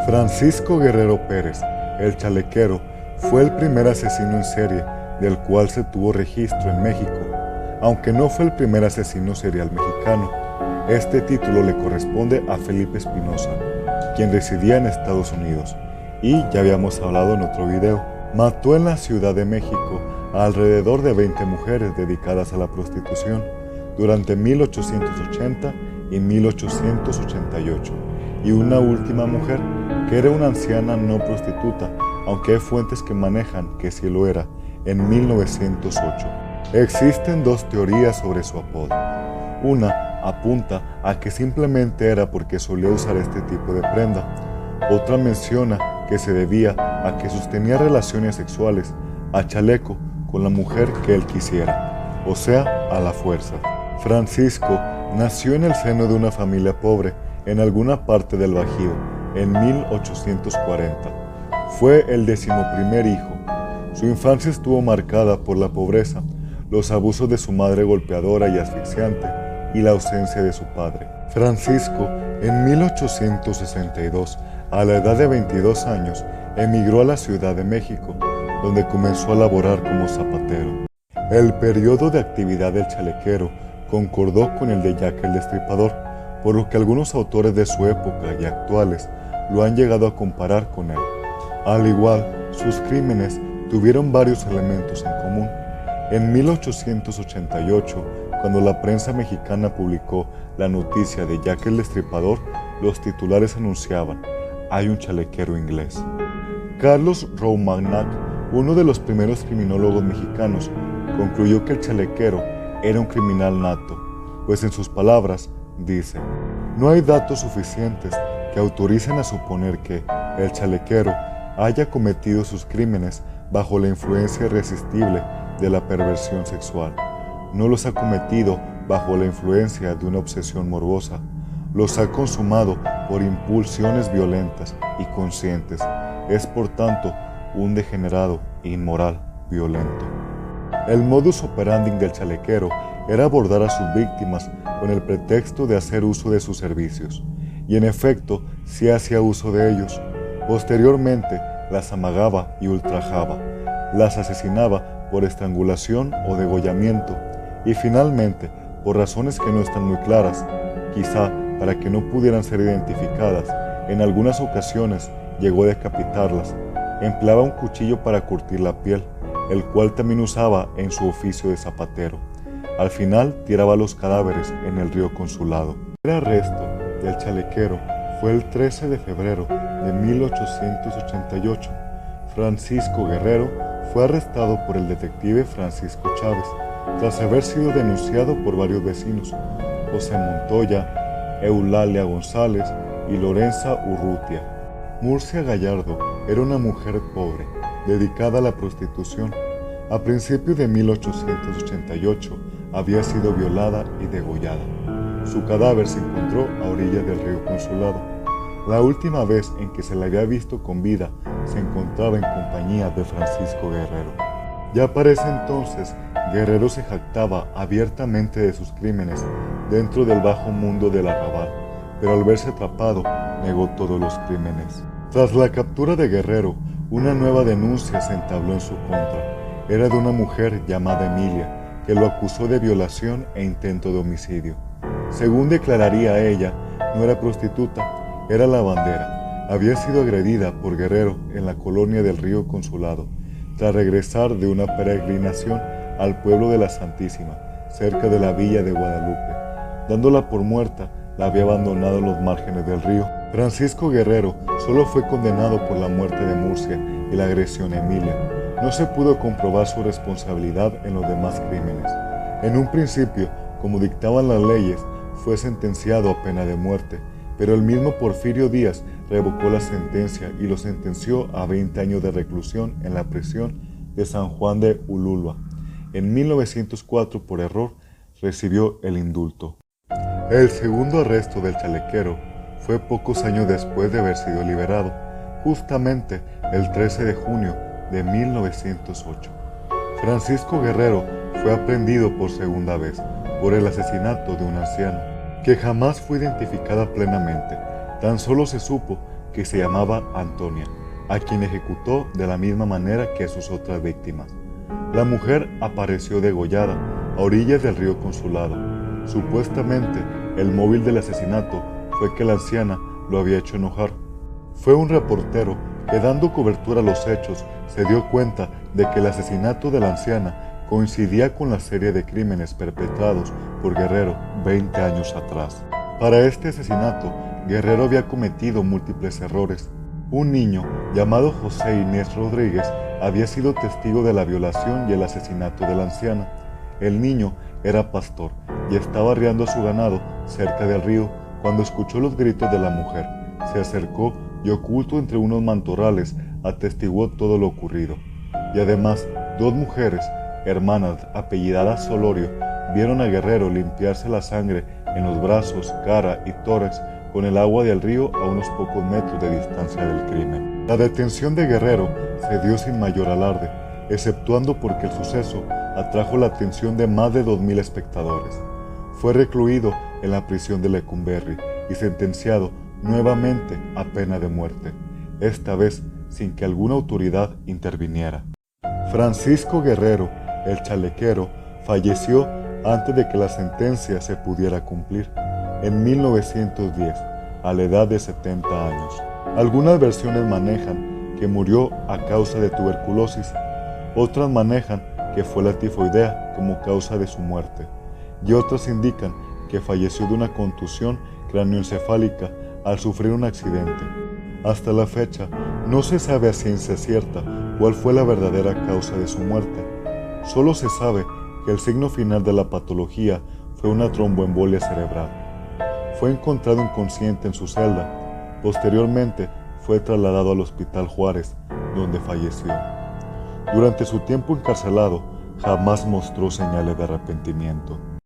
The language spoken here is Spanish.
Francisco Guerrero Pérez, el chalequero, fue el primer asesino en serie del cual se tuvo registro en México. Aunque no fue el primer asesino serial mexicano, este título le corresponde a Felipe Espinosa, quien residía en Estados Unidos, y ya habíamos hablado en otro video. Mató en la Ciudad de México a alrededor de 20 mujeres dedicadas a la prostitución durante 1880 y 1888, y una última mujer que era una anciana no prostituta, aunque hay fuentes que manejan que sí lo era, en 1908. Existen dos teorías sobre su apodo. Una apunta a que simplemente era porque solía usar este tipo de prenda. Otra menciona que se debía a que sostenía relaciones sexuales a chaleco con la mujer que él quisiera, o sea, a la fuerza. Francisco nació en el seno de una familia pobre en alguna parte del Bajío en 1840. Fue el 11º hijo. Su infancia estuvo marcada por la pobreza, los abusos de su madre golpeadora y asfixiante y la ausencia de su padre. Francisco, en 1862, a la edad de 22 años, emigró a la Ciudad de México, donde comenzó a laborar como zapatero. El periodo de actividad del chalequero concordó con el de Jack el Destripador, por lo que algunos autores de su época y actuales lo han llegado a comparar con él. Al igual, sus crímenes tuvieron varios elementos en común. En 1888, cuando la prensa mexicana publicó la noticia de Jack el Destripador, los titulares anunciaban: "Hay un chalequero inglés". Carlos Roumanak, uno de los primeros criminólogos mexicanos, concluyó que el chalequero era un criminal nato, pues en sus palabras dice: "No hay datos suficientes que autoricen a suponer que el chalequero haya cometido sus crímenes bajo la influencia irresistible de la perversión sexual. No los ha cometido bajo la influencia de una obsesión morbosa. Los ha consumado por impulsiones violentas y conscientes. Es por tanto un degenerado, inmoral, violento". El modus operandi del chalequero era abordar a sus víctimas con el pretexto de hacer uso de sus servicios, y en efecto sí hacía uso de ellos. Posteriormente las amagaba y ultrajaba, las asesinaba por estrangulación o degollamiento, y finalmente, por razones que no están muy claras, quizá para que no pudieran ser identificadas, en algunas ocasiones llegó a decapitarlas. Empleaba un cuchillo para curtir la piel, el cual también usaba en su oficio de zapatero. Al final tiraba los cadáveres en el río Consulado. El arresto del chalequero fue el 13 de febrero de 1888. Francisco Guerrero fue arrestado por el detective Francisco Chávez, tras haber sido denunciado por varios vecinos: José Montoya, Eulalia González y Lorenza Urrutia. Murcia Gallardo era una mujer pobre, dedicada a la prostitución. A principios de 1888 había sido violada y degollada. Su cadáver se encontró a orillas del río Consulado. La última vez en que se la había visto con vida se encontraba en compañía de Francisco Guerrero. Ya para ese entonces, Guerrero se jactaba abiertamente de sus crímenes dentro del bajo mundo del arrabal, pero al verse atrapado, negó todos los crímenes. Tras la captura de Guerrero, una nueva denuncia se entabló en su contra. Era de una mujer llamada Emilia, que lo acusó de violación e intento de homicidio. Según declararía ella, no era prostituta, era lavandera. Había sido agredida por Guerrero en la colonia del río Consulado, tras regresar de una peregrinación al pueblo de la Santísima, cerca de la villa de Guadalupe. Dándola por muerta, la había abandonado en los márgenes del río. Francisco Guerrero solo fue condenado por la muerte de Murcia y la agresión a Emilia. No se pudo comprobar su responsabilidad en los demás crímenes. En un principio, como dictaban las leyes, fue sentenciado a pena de muerte, pero el mismo Porfirio Díaz revocó la sentencia y lo sentenció a 20 años de reclusión en la prisión de San Juan de Ulúa. En 1904, por error, recibió el indulto. El segundo arresto del chalequero fue pocos años después de haber sido liberado, justamente el 13 de junio de 1908. Francisco Guerrero fue aprehendido por segunda vez por el asesinato de un anciano, que jamás fue identificada plenamente. Tan solo se supo que se llamaba Antonia, a quien ejecutó de la misma manera que a sus otras víctimas. La mujer apareció degollada a orillas del río Consulado. Supuestamente, el móvil del asesinato fue que la anciana lo había hecho enojar. Fue un reportero que, dando cobertura a los hechos, se dio cuenta de que el asesinato de la anciana coincidía con la serie de crímenes perpetrados por Guerrero 20 años atrás. Para este asesinato, Guerrero había cometido múltiples errores. Un niño llamado José Inés Rodríguez había sido testigo de la violación y el asesinato de la anciana. El niño era pastor y estaba arriando su ganado cerca del río cuando escuchó los gritos de la mujer. Se acercó y, oculto entre unos matorrales, atestiguó todo lo ocurrido. Y además, dos mujeres, hermanas apellidadas Solorio, vieron a Guerrero limpiarse la sangre en los brazos, cara y tórax con el agua del río a unos pocos metros de distancia del crimen. La detención de Guerrero se dio sin mayor alarde, exceptuando porque el suceso atrajo la atención de más de 2000 espectadores. Fue recluido en la prisión de Lecumberri y sentenciado nuevamente a pena de muerte, esta vez sin que alguna autoridad interviniera. Francisco Guerrero, el chalequero, falleció antes de que la sentencia se pudiera cumplir, en 1910, a la edad de 70 años. Algunas versiones manejan que murió a causa de tuberculosis, otras manejan que fue la tifoidea como causa de su muerte, y otras indican que falleció de una contusión cráneoencefálica al sufrir un accidente. Hasta la fecha, no se sabe a ciencia cierta cuál fue la verdadera causa de su muerte. Solo se sabe que el signo final de la patología fue una tromboembolia cerebral. Fue encontrado inconsciente en su celda. Posteriormente, fue trasladado al Hospital Juárez, donde falleció. Durante su tiempo encarcelado, jamás mostró señales de arrepentimiento.